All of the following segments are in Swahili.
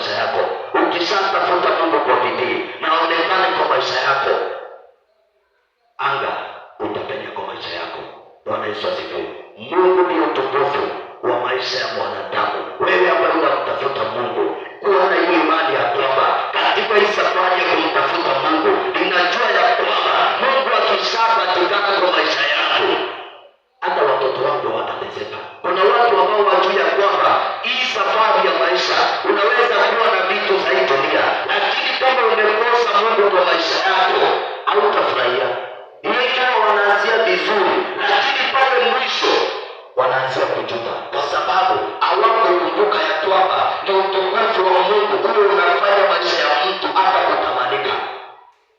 maisha yako. Ukishatafuta Mungu kwa bidii na aonekane kwa maisha yako, anga utapenya kwa maisha yako. Bwana Yesu asifiwe. Mungu ndio utukufu wa maisha ya mwanadamu. Wewe ambaye unamtafuta Mungu, kuwa na hiyo imani ya kwamba katika hii safari ya kumtafuta Mungu, ninajua ya kwamba Mungu akishapatikana kwa maisha yangu, hata watoto wangu watateseka. Kuna watu ambao wajua ya kwamba hii safari ya maisha unaweza kuwa na vitu za hii dunia, lakini kama umekosa Mungu kwa maisha yako, hautafurahia. Wengine wanaanzia vizuri, lakini pale mwisho wanaanzia kujuta, kwa sababu hawakukumbuka ya kwamba ni utukufu wa Mungu ule unafanya maisha ya mtu hata kutamanika.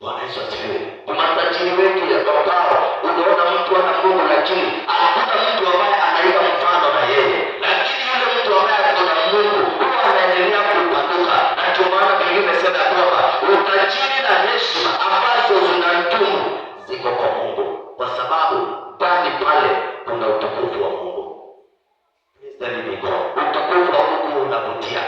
Bwana Yesu asifiwe. Matajiri wengi ya babao, unaona mtu ana Mungu, lakini hakuna mtu ambaye anaiga mfano na yeye, lakini yule mtu ambaye ana Mungu huwa anaendelea kupanuka. Na ndio maana Biblia imesema kwamba utajiri na heshima ambazo zinadumu ziko kwa Mungu, kwa sababu ndani pale kuna utukufu wa Mungu. Utukufu wa Mungu unavutia.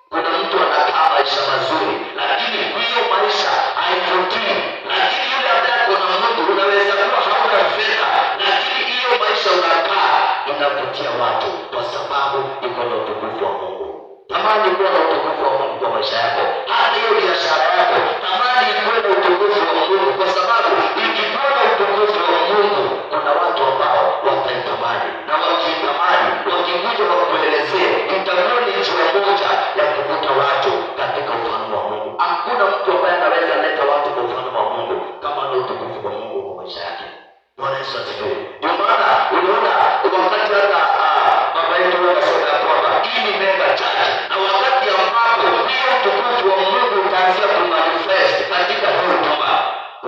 Kuna mtu anakaa maisha mazuri, lakini hiyo maisha haivutii. Lakini yule ambaye kuna Mungu, unaweza kuwa hauna fedha, lakini hiyo maisha unakaa inavutia watu, kwa sababu iko na utukufu wa Mungu. Tamani kuwa na utukufu wa Mungu kwa maisha yako. Hata hiyo biashara yako, tamani ikuwe na utukufu wa Mungu, kwa sababu ikikuwa na utukufu wa Mungu, kuna watu ambao wataitamani, na wakiitamani, wakikuja wakuelezee, itakuwa ni njia moja ya kuvuta watu katika ufalme wa Mungu. Hakuna mtu ambaye anaweza leta watu kwa ufalme wa Mungu kama na utukufu wa Mungu kwa maisha yake. Bwana Yesu asifiwe. Ndio maana unaona wakati hata baba yetu anasema kwamba hii ni mega church, na wakati ambapo hiyo utukufu wa Mungu utaanzia kumanifest katika hiyo huduma,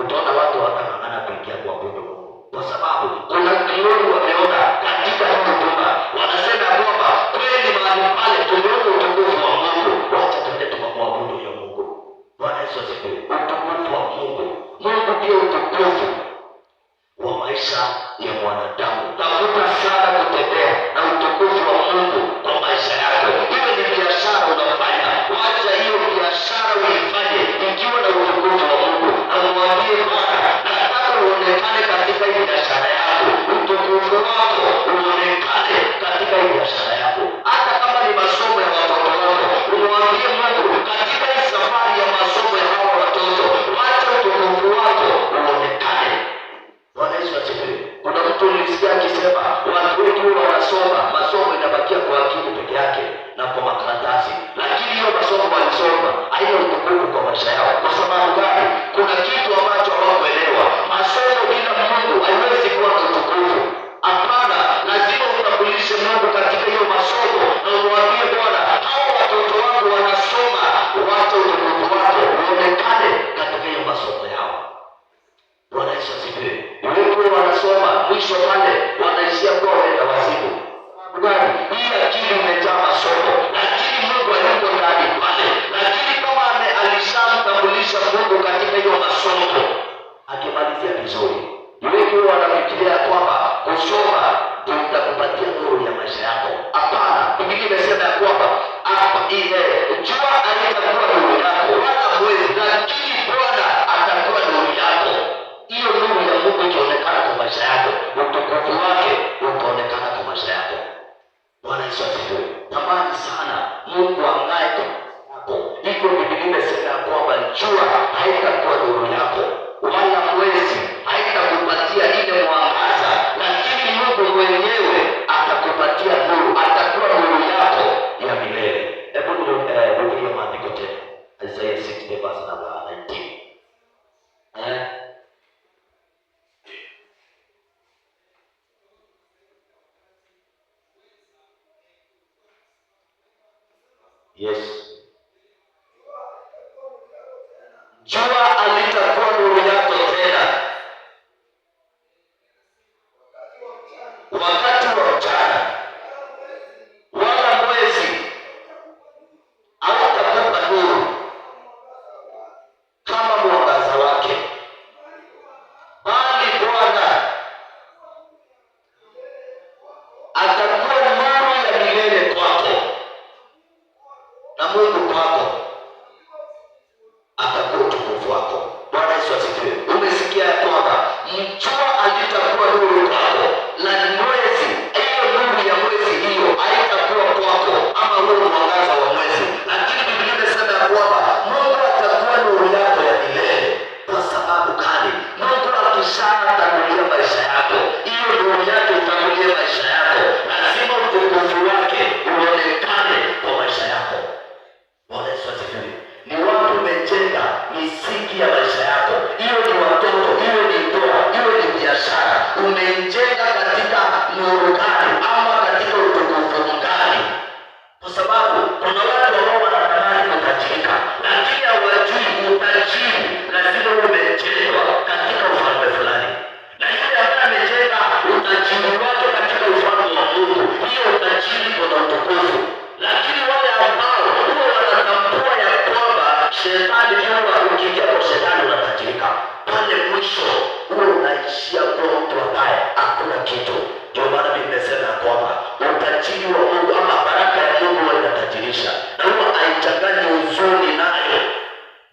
utaona watu watang'ang'ana kuingia kuabudu Mungu, kwa sababu kuna kioni wameona katika hiyo huduma. Wanasema kwamba kweli mahali pale tumeona utukufu wa Mungu, wacha tuende tukamwabudu huyo Mungu. Bwana Yesu asifiwe. Utukufu wa Mungu. Mungu ndio utukufu wa maisha ya mwanadamu. Tafuta sana kutembea na utukufu wa Mungu kwa maisha yako. Iwe ni biashara unafanya, wacha hiyo biashara uifanye ikiwa na utukufu wa Mungu, na mwambie Bwana, nataka uonekane katika hii biashara yako, utukufu wako uonekane katika hii biashara yako. Hata kama ni masomo ya watoto wako, umwambie Mungu, katika hii safari ya masomo ya hawa watoto, wacha utukufu wako uonekane. Bwana Yesu asifiwe. Kuna mtu nilisikia akisema watu wengi wanasoma, masomo inabakia kwa akili peke yake na kwa makaratasi, lakini hiyo masomo walisoma haina utukufu kwa maisha yao. Kwa sababu gani? Kuna kitu ambacho hawakuelewa. Masomo bila Mungu haiwezi kuwa na utukufu. Hapana, lazima utambulishe Mungu katika hiyo masomo, na umwambie Bwana, hao watoto wangu wanasoma, wacha utukufu wako uonekane katika hiyo masomo yao. Bwana Yesu asifiwe. Wengi wanasoma, mwisho pale wanaishia kuwa wenda wazimu. Gani? Hii akili imejaa masomo, lakini Mungu hayuko ndani pale. Lakini kama alishamtambulisha Mungu katika hiyo masomo, akimalizia vizuri, wengi wanafikiria kwamba kusoma ndio itakupatia nuru ya maisha yako. Hapana, Biblia imesema ya kwamba jua halitakuwa nuru yako wala mwezi, lakini Bwana atakuwa nuru yako. Hiyo nuru ya Mungu ikionekana kwa maisha yako, utukufu wake utaonekana kwa maisha yako. Bwana Yesu asifiwe. Tamani sana Mungu angae kwa yako. Hivyo Biblia imesema ya kwamba jua haitakuwa nuru yako wala mwezi haitakupatia ile mwangaza, lakini Mungu mwenyewe atakupatia nuru, atakuwa nuru yako ya milele. Hebu nirudie maandiko tena. Isaiah 60 verse number 19. Yes. Jua alitakuwa nuru yako tena wakati wa mchana, wala mwezi hautakupa nuru kama mwangaza wake, bali Bwana atakuwa nuru ya milele kwako. na Mungu kwako, atakuwa utukufu wako. Bwana Yesu asifiwe. Umesikia ya kwamba jua halitakuwa nuru kwako, na mwezi, hiyo nuru ya mwezi hiyo haitakuwa kwako, ama huo mwangaza wa mwezi, lakini Biblia inasema ya kwamba Mungu atakuwa nuru yako ya milele. Kwa sababu gani? Mungu akishatangulia maisha yako, hiyo nuru yake itangulie maisha yako, lazima utukufu wake uonekane kwa maisha yako. Bwana Yesu asifiwe. Ni watu umejenga misingi ya maisha yako, hiyo ni watoto, hiyo ni ndoa, hiyo ni biashara, umeijenga katika nuru gani ama katika utukufu gani? Kwa sababu kuna watu ambao wanatamani kutajirika, lakini hawajui utajiri lazima umejengwa katika ufalme fulani, na yule ambaye amejenga utajiri wake katika ufalme wa Mungu, hiyo utajiri kuna utukufu. Lakini wale ambao huwa wanatambua ya kwamba shetani huwa ukiingia kwa shetani unatajirika, pale mwisho huwa unaishia kwa mtu ambaye hakuna kitu. Ndio maana Biblia inasema ya kwamba utajiri wa Mungu ama baraka ya Mungu huwa inatajirisha, na huwa haichanganyi huzuni nayo.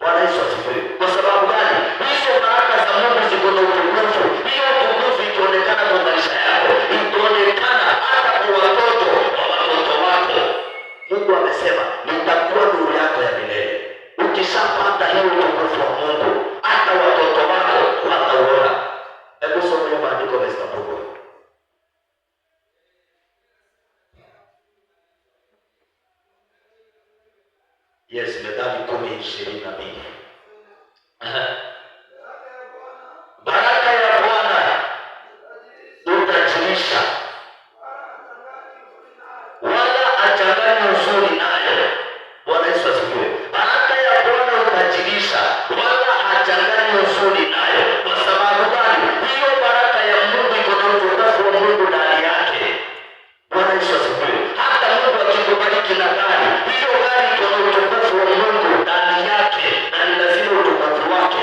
Bwana Yesu asifiwe. Kwa sababu gani? Hizo baraka za Mungu ziko na utukufu. Hiyo utukufu ikionekana kwa maisha yako, ikionekana hata kwa watoto wa watoto wako. Mungu amesema nitakuwa nuru yako ya milele. Ukishapata hiyo utukufu wa Mungu, hata watoto wako watauona. Hebu soma hiyo maandiko Mr. Mungu. Yes, Methali 10:22. Baraka ya Bwana utajirisha, wala hachangani uzuri nayo. Bwana Yesu asifiwe. Baraka ya Bwana utajirisha, wala hachangani uzuri nayo. Kwa sababu gani? Hiyo baraka ya Mungu iko na utukufu wa Mungu ndani yake. Bwana Yesu asifiwe. Hata Mungu akikubariki na gari, hiyo gari iko na utukufu wa Mungu ndani yake, na ni lazima utukufu wake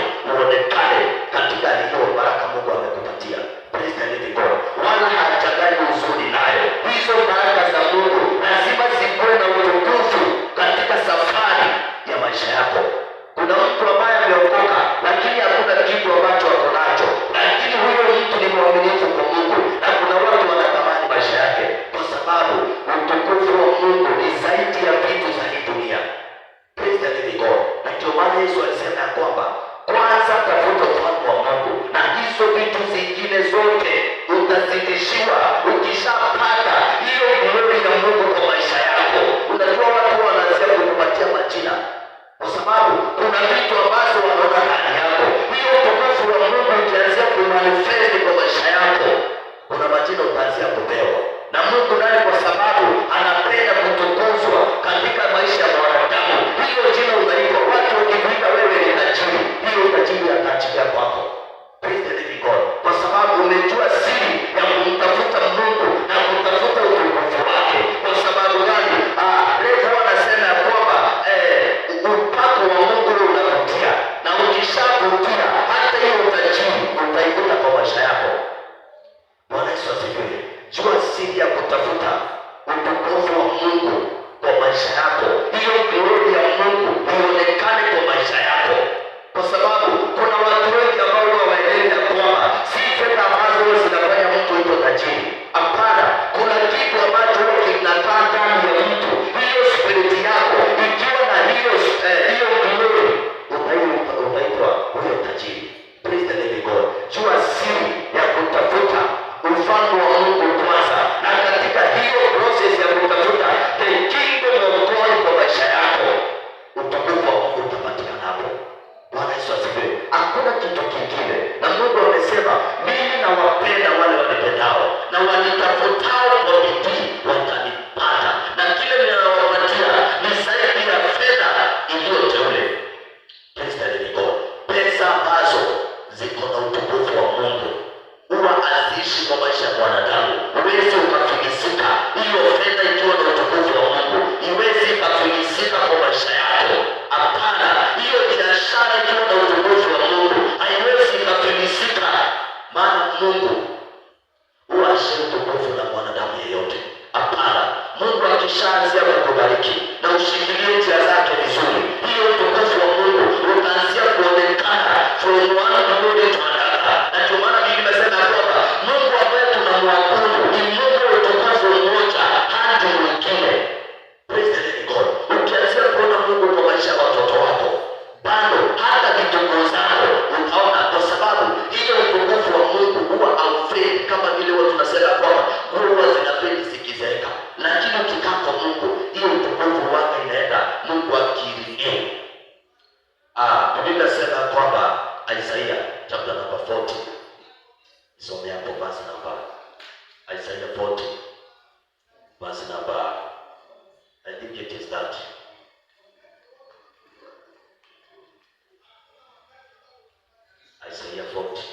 tofauti.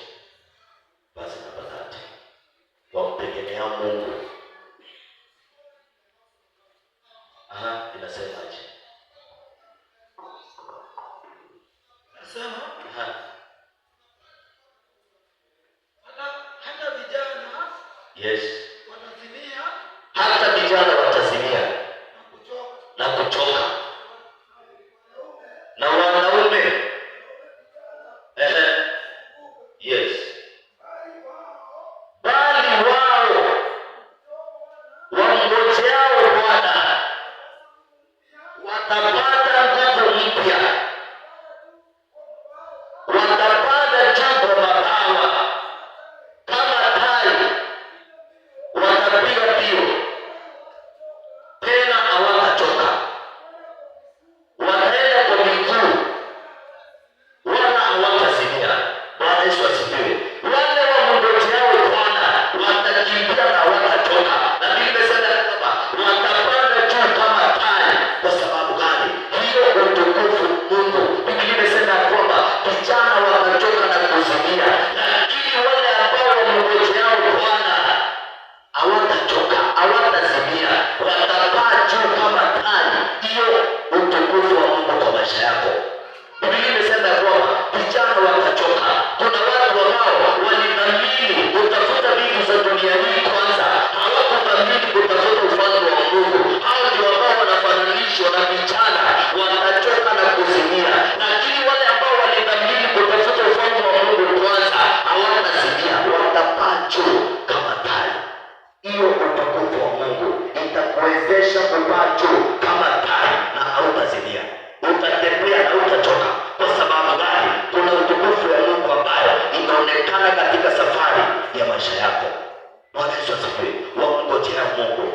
Basi namba 30 wamtegemea Mungu. Inasemaje? Nasema hata vijana, yes, watazimia, hata vijana watazimia na kuchoka, na wanaume yes, bali wao wamngojeao Bwana watapata nguvu mpya, watapanda juu kwa mabawa kama tai, watapiga mbio tena hawatachoka, wataenda kwa miguu wala hawatazimia. Bwana Yesu asifiwe. Wale wamngojeao Bwana watakimbia na hawatachoka, na Biblia inasema kwamba watapanda juu kama tai. Kwa sababu gani? Hiyo utukufu Mungu. Biblia inasema kwamba vijana watachoka na kuzimia, lakini wale ambao wamngojeao Bwana hawatachoka, hawatazimia, watapaa juu kama tai. Hiyo utukufu wa Mungu kwa maisha yako. Biblia inasema kwamba vijana watachoka. Kuna watu ambao walidhamini kutafuta vitu za dunia hii kwanza, hawakudhamini kutafuta ufalme wa Mungu. Hao ndio ambao wanafananishwa na vijana, watachoka na kuzimia. Lakini wale ambao walidhamini kutafuta ufalme wa Mungu kwanza, hawatazimia, watapaa juu kama tai. Hiyo utukufu wa Mungu itakuwezesha kupaa juu kama tai na hautazimia. Utatembea na utachoka. Kwa sababu gani? Kuna utukufu wa Mungu ambayo inaonekana katika safari ya maisha yako. Bwana Yesu asifiwe. Wamngojea Mungu.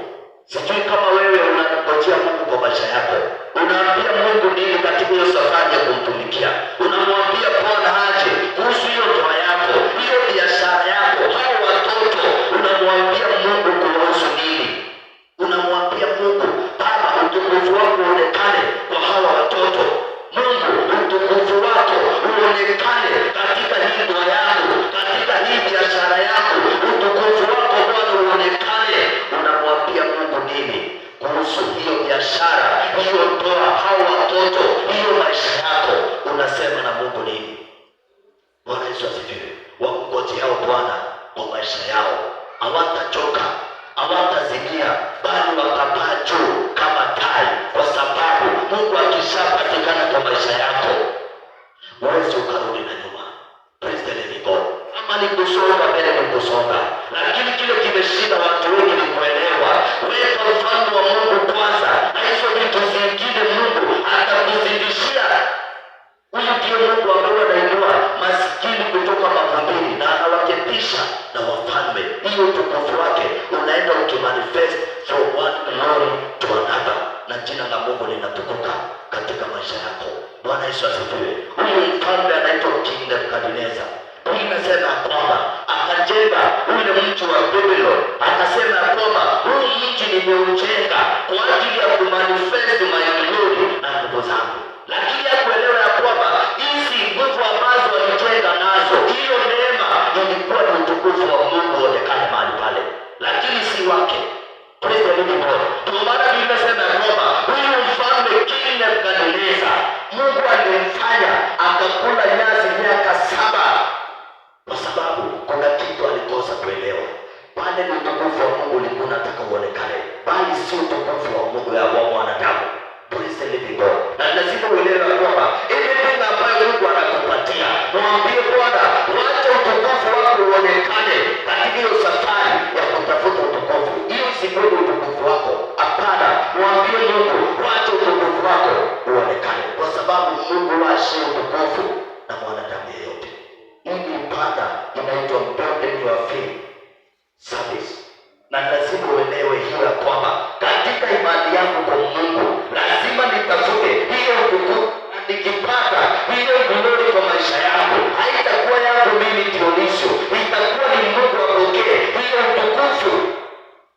Sijui kama wewe unangojea Mungu kwa maisha yako. Unaambia Mungu nini katika hiyo safari ya kumtumikia? Unamwambia Bwana aje kuhusu hiyo ndoa yako, hiyo biashara yako, hao watoto. Unamwambia Mungu kuhusu nini? Unamwambia Mungu, Baba, utukufu wako uonekane kwa hawa watoto. Mungu, utukufu wako uonekane katika hii ndoa yangu, katika hii biashara yangu. Utukufu wako Bwana uonekane. Unamwambia Mungu nini kuhusu hiyo biashara, hiyo ndoa, hao watoto, hiyo maisha yako? Unasema na Mungu nini? Bwana Yesu asifiwe. Wamngojeao Bwana kwa maisha yao hawatachoka, hawatazimia, bali watapaa juu kama tai. Kwa sababu Mungu akishapatikana kwa maisha yako, huwezi ukarudi na nyuma. Praise the living God. Ama ni kusonga mbele, ni kusonga, lakini kile kimeshinda watu wengi ni kuelewa. Weka ufalme wa Mungu kwanza, na hizo vitu zingine Mungu atakuzidishia. Huyu ndiye Mungu ambaye anainua maskini kutoka mavumbini na anawaketisha na wafalme. Hiyo utukufu wake unaenda ukimanifest from one glory to another, na jina la Mungu linatukuka katika maisha yako. Bwana Yesu asifiwe. Huyu mfalme anaitwa King Nebukadnezar. Biblia inasema kwamba akajenga ule mji wa Babylon, akasema kwamba huu mji nimeujenga kwa ajili ya kumanifest my glory na nguvu zangu. Lakini hakuelewa ya kwamba hizi nguvu ambazo walijenga nazo, hiyo neema ilikuwa ni utukufu wa Mungu uonekane mahali pale, lakini si wake. Praise the living God. Ndio maana Biblia inasema kwamba huyu mfalme King Nebukadnezar, Mungu alimfanya akakula nyasi miaka 7, kwa sababu kuna kitu alikosa kuelewa. Pale ni utukufu wa Mungu ulikuwa unataka uonekane, bali si utukufu wa Mungu ya mwanadamu. Praise the living God. Na lazima uelewe kwamba everything ambayo Mungu anakupatia, mwambie Bwana, wacha utukufu wako uonekane katika hiyo safari ya kutafuta utukufu. Hiyo si utukufu wako. Hapana, mwambie Mungu, wacha utukufu wako uonekane, kwa sababu Mungu washi utukufu na mwanadamu yeyote. Hii ibada inaitwa building your faith service, na lazima uelewe hiyo ya kwamba katika imani yangu kwa Mungu lazima nitafute hiyo utukufu, na nikipata hiyo glory kwa maisha yangu, haitakuwa yangu mimi Dionisio, itakuwa ni Mungu apokee hiyo utukufu.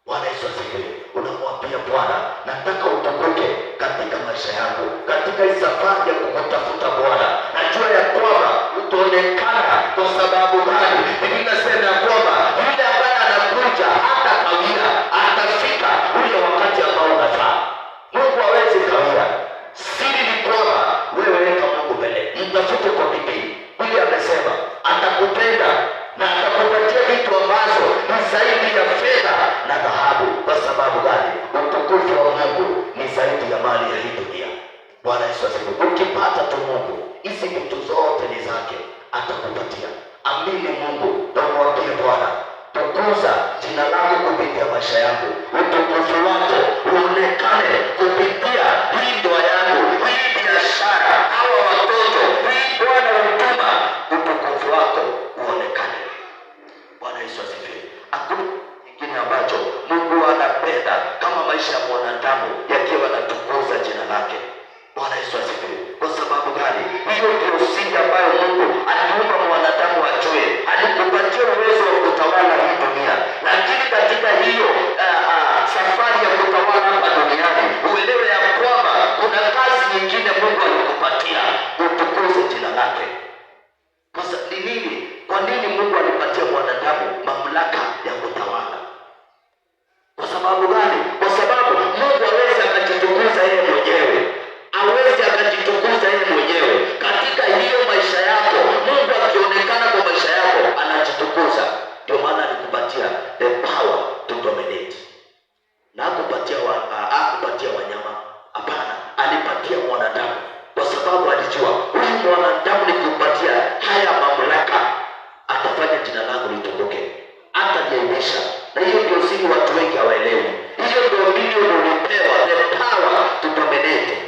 Bwana Yesu asifiwe. Unamwambia Bwana, nataka utukuke katika maisha yangu, katika hii safari ya kukutafuta Bwana. Najua ya kwamba utaonekana Kwa sababu gani? Biblia inasema ya kwamba yule ambaye anakuja hata kawia, atafika ule wakati ambao unafaa. Mungu hawezi kawia. Siri ni kwamba wewe weka Mungu mbele, mtafute kwa bidii. Biblia amesema atakupenda na atakupatia vitu ambazo ni zaidi ya fedha na dhahabu. Kwa sababu gani? Utukufu wa Mungu ni zaidi ya mali ya hii dunia. Bwana Yesu asifiwe. Ukipata tu Mungu, hizi vitu zote ni zake, atakupatia. Amini Mungu na umwambie Bwana, tukuza jina lako kupitia maisha yangu, utukufu wako uonekane kupitia hii ndoa yangu, hii biashara, hawa watoto, hii Bwana huduma, utukufu wako uonekane. Bwana Yesu asifiwe. Hakuna kingine ambacho Mungu anapenda kama maisha ya mwanadamu yakiwa yanatukuza jina lake. Bwana Yesu asifiwe. Kwa sababu gani? Hiyo ndio siri ambayo Mungu aliumba mwanadamu ajue. Alikupatia uwezo wa kutawala hii dunia, lakini katika hiyo safari ya kutawala hapa duniani, uelewe ya kwamba kuna kazi nyingine Mungu alikupatia, utukuze jina lake. Ni nini? Kwa nini Mungu alipatia mwanadamu mamlaka ya kutawala? Kwa sababu gani? Kwa sababu Mungu hawezi akajitukuza yeye mwenyewe, hawezi akajitukuza yeye mwenyewe. Katika hiyo maisha yako, Mungu akionekana kwa maisha yako anajitukuza. Ndio maana alikupatia the power to dominate. Na hakupatia wanyama, hapana, alipatia mwanadamu, kwa sababu alijua huyu mwanadamu nikimpatia haya mamlaka atafanya jina langu litukuke, ataniaibisha. Na hiyo ndio siri watu wengi hawaelewi. Hiyo ndio ulipewa, the power to dominate.